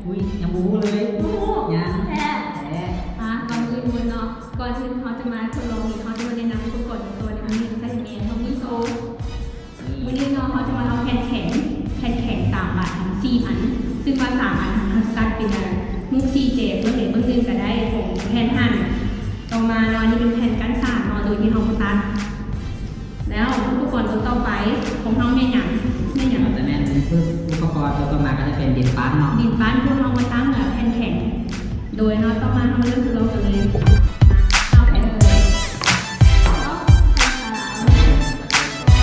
อุ้ยยังบูเลยยังแท้ แต่ ก่อนอื่นบนเนาะก่อนที่เขาจะมาทดลองเขาจะมาแนะนำตัวก่อนตัวในวันนี้ใส่เมนเขามีโซ่วันนี้เนาะเขาจะมาลองแผ่นแข็ง3 บาททั้ง4 อันซึ่งว่า3 อันเขาสตาร์ทเป็นมุก4 เจเพื่อเห็นเบื้องนึงก็ได้ของแผ่นหั่นต่อมาเนาะนี่เป็นแผ่นกั้นสารเนาะโดยที่เขาตัดแล้วอุปกรณ์ตัวต่อไปของเขาเนี่ยอย่างแต่แม่คืออุปกรณ์ตัวต่อมาก็จะเป็นดินปั้นเนาะดินปั้นพวกเรามาตั้งแผ่นแข็งโดยเราต้องมาทำเรื่องคือเรากันเลยเอาแผ่นเลย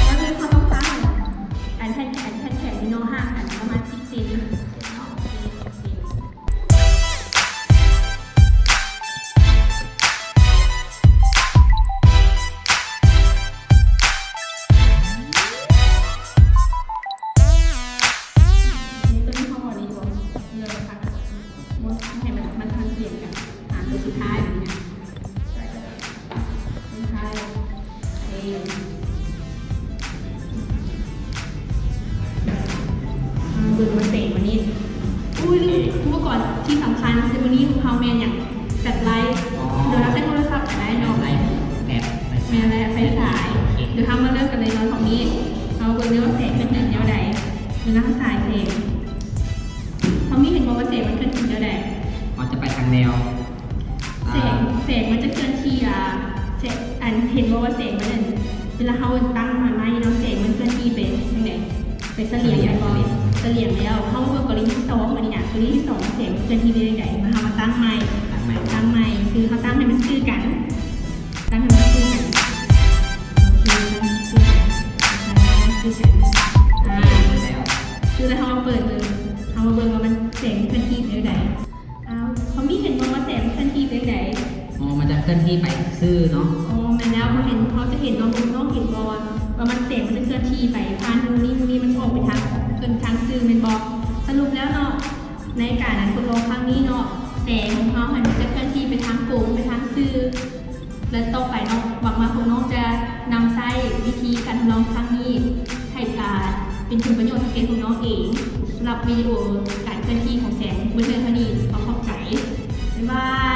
แล้วคือเขาต้องตั้งแผ่นแข็งที่น้องห่างกันประมาณ10 เซนสุดท้ายเนี่ยสุดท้ายเบิร์มาเตะวันนี้อุ้ยอุปกรณ์ที่สำคัญคือวันนี้ของเขาแมนอย่างจัดไลฟ์เดี๋ยวเราใช้โทรศัพท์กันได้เนาะไลฟ์แบบแมนและไฟฉายเดี๋ยวทำมาเริ่มกันเลยเนาะของนี้เอาเบอร์เรียกว่าเสกเป็นเดียวใดเป็นนักสายเสกเขามีเห็นว่าเสกมันเป็นเดียวใดมันจะไปทางแนวเสกมันจะเคลื่อนที่เสกอันเห็นว่าเสกมันเวลาเขาตั้งมาไม้เนาะเสกมันเคลื่อนที่ไปยังไงไปเสลียงอย่างบ่อยเสลียงแล้วเขาเวิร์กกรณีที่2มาเนี่ยกรณีที่2เสกเคลื่อนที่ไปยังไงมาทำมาตั้งไม้คือเขาตั้งให้มันชื่อกันตั้งให้มันชื่อกันชื่อกันคือแล้วเขามาเปิดเลยเขามาเบิร์ว่ามันเสกเคลื่อนที่ไปยังไงเขาไม่เห็นว่าเสกเคลื่อนที่ไปยังไงมันจะเคลื่อนที่ไปซื่อเนาะมันแล้วเขาจะเห็นน้องเห็นบอลว่ามันเสกมันจะเคลื่อนที่ไปผ่านตรงนี้มันออกไปทางซื่อเป็นบอลสรุปแล้วเนาะในการทดลองครั้งนี้เนาะแสงของเขามันจะเคลื่อนที่ไปทางโค้งไปทางซื่อและต่อไปเนาะหวังว่าพวกน้องจะนำใช้วิธีการทดลองครั้งนี้ให้เป็นผลประโยชน์กับพวกน้องเองสำหรับวิดีโอการเคลื่อนที่ของแสงเมื่อเท่านี้ขอขอบใจบ๊ายบาย